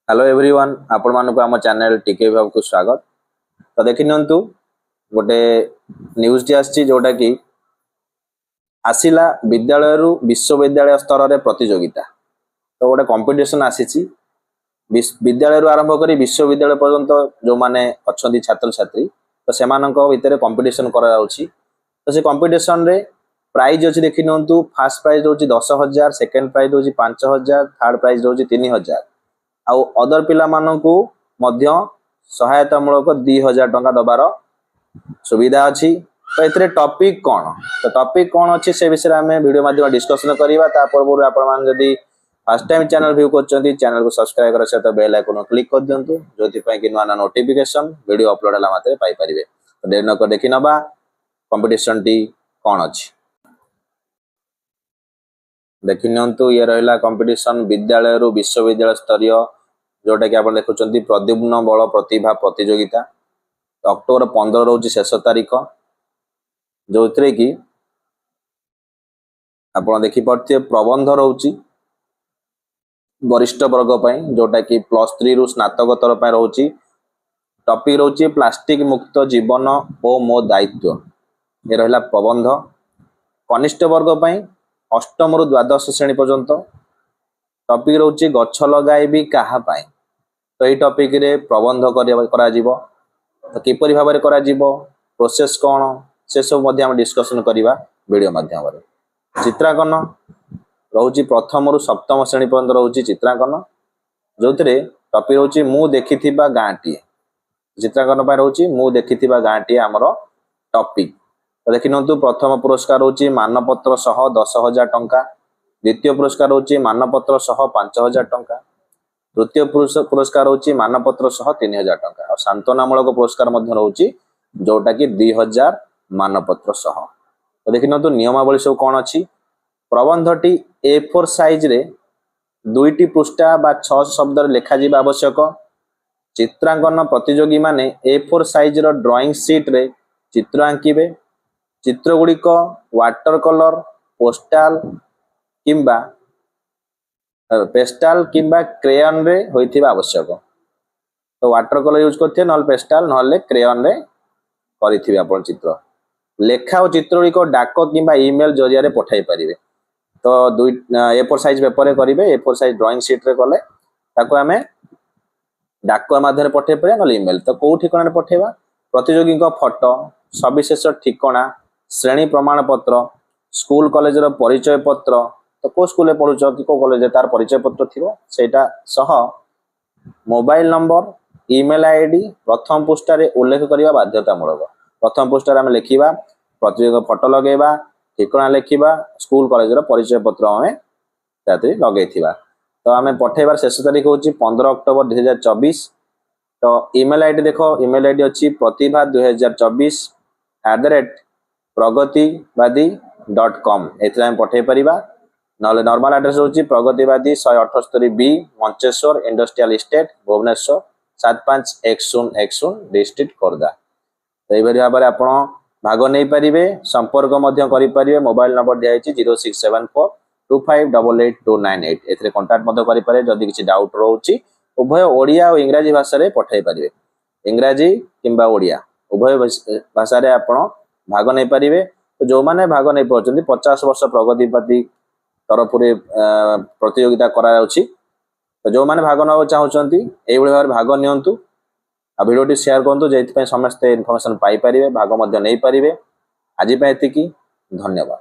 Hello everyone आपण मानक आम चैनल टीके विभाग को स्वागत। तो देखि नियंतु गोटे न्यूज टी आसी जोटा कि आसिला विद्यालय रु विश्वविद्यालय स्तर रे प्रतियोगिता। तो गोटे कंपटीशन आसी विद्यालय रु आरंभ करी विश्वविद्यालय पर्यंत जो माने अछंती छात्र छात्री तो सेमानक भितर कंपटीशन करा जाउछि। तो से कंपटीशन रे प्राइज अछि देखि नियंतु फर्स्ट प्राइज होछि 10,000, सेकंड प्राइज होछि 5,000, थर्ड प्राइज होछि 3,000 आउ अदर पिला मानकू मध्य सहायता मूलक 2,000 टंका दबार सुविधा अछि। तो एतरे टॉपिक कौन अछि से विषय आमे वीडियो माध्यम डिस्कशन करिवा। ता पूर्व आपण मान जदी फर्स्ट टाइम चैनल व्यू करचंती चैनल को सब्सक्राइब कर सहित बेल आइकन क्लिक कर दियंतु जोथि पय कि नवा नोटिफिकेशन वीडियो अपलोड हला मात्रे पाई परिबे। तो देर न कर देखि नबा कंपटीशन टी कौन अछि। देखि नियंतु ये रहला कंपटीशन विद्यालय रु विश्वविद्यालय स्तरीय जोटा कि आपण देखुचंती प्रद्युम्न बल प्रतिभा प्रतियोगिता। अक्टोबर 15 रोज शेष तारीख जो कि आपण देखि पड़ते प्रबंध रोची वरिष्ठ वर्ग पय जोटा कि +3 रु स्नातकोत्तर पय रोची। टॉपिक रोची प्लास्टिक मुक्त जीवन ओ मो दायित्व ये रहला प्रबंध। कनिष्ठ वर्ग पय अष्टम रु द्वादश श्रेणी पर्यंत टॉपिक रोची गछ लगाइबी कहा पाए। तो ये टॉपिक रे प्रबंध करा जीवो। तो किपरि भाबरे करा जीवो प्रोसेस कोन से सब मध्ये हम डिस्कशन करिवा वीडियो माध्यम रे। चित्रांकन रोची प्रथम रु सप्तम श्रेणी पर्यंत रोची चित्रांकन जोतरे टॉपिक रोची मु देखिथिबा गांटी। चित्रांकन पय रोची मु देखिथिबा गांटी हमरो टॉपिक। तो देखिनंतु प्रथम पुरस्कार होची मानपत्र सह 10,000 टंका, द्वितीय पुरस्कार होची मानपत्र सह 5,000 टंका, तृतीय पुरस्कार होची मानपत्र सह 3,000 टंका और सांत्वनामूलक पुरस्कार मध्य होची जोटा कि 2,000 मानपत्र सह। तो देखिनंतु नियमावली सब कोन अछि। प्रबंधटी A4 साइज रे 2टी पृष्ठा बा 6 शब्द रे लेखा जिबा आवश्यक। चित्रांकन प्रतियोगी माने A4 साइज रो ड्राइंग शीट रे चित्र आंकिबे। चित्र गुड़िक वाटर कलर पोस्टाल किंबा पेस्टाल किंबा क्रेयन रे होइथिबा आवश्यक। तो वाटर कलर यूज करथे नल पेस्टाल नले क्रेयन रे करिथिबे आपण चित्र। लेखा और चित्र गुड़िक डाक किंबा ईमेल जरिया रे पठाई परिबे। तो A4 साइज पेपर रे करिवे। A4 साइज ड्राइंग शीट रे कले ताको हमें डाक माध्यम रे पठाई परिबे नल ईमेल। तो को ठिकाना रे पठाइबा प्रतियोगी को फोटो सविशेष ठिकाना श्रेणी प्रमाण पत्र स्कूल कॉलेज रो परिचय पत्र तो को स्कूल में पढुछ कि को कॉलेज तार परिचय पत्र थिबो सेटा सह मोबाइल नंबर ईमेल आईडी प्रथम पृष्ठा रे उल्लेख करिवा बाध्यतामूलक। प्रथम पृष्ठा रे हम लिखिबा प्रतियोगी फोटो लगेबा ठिकाना लिखिबा स्कूल कॉलेज रो परिचय पत्र हमें ताते लगेथिबा। तो हमें पठाइबार शेष तारीख होची 15 अक्टोबर 2024। तो ईमेल आईडी देखो ईमेल आईडी अछि प्रतिभा2024@pragativaadi.com एथरा हम पठाई परिबा। नले नॉर्मल एड्रेस होची Pragativadi 178 B Mancheswar industrial estate Bhubaneswar 751010 district Khordha. तो एई भाबरे आपण भाग नै परिबे संपर्क मध्य करि परिबे। मोबाइल नंबर दिया अछि 067425882998 एथरे कांटेक्ट मध्य करि पारे। जदि किछि डाउट रहउची उभय ओडिया और इंग्रजी भाषा रे पठाई परिबे। इंग्रजी किंबा ओडिया उभय भाषा रे आपण भाग नै परिबे। तो जो माने भाग नै पछंती 50 वर्ष प्रगतिवादी तरफ प्रतियोगिता करा जाउची। तो जो माने भाग न चाहउचंती एई भली भार भाग नियंतु। आ वीडियो टी शेयर करंतु जेति पय समस्त इन्फॉर्मेशन पाई परिबे भाग मध्य नै परिबे। आजि पय एतिकी धन्यवाद।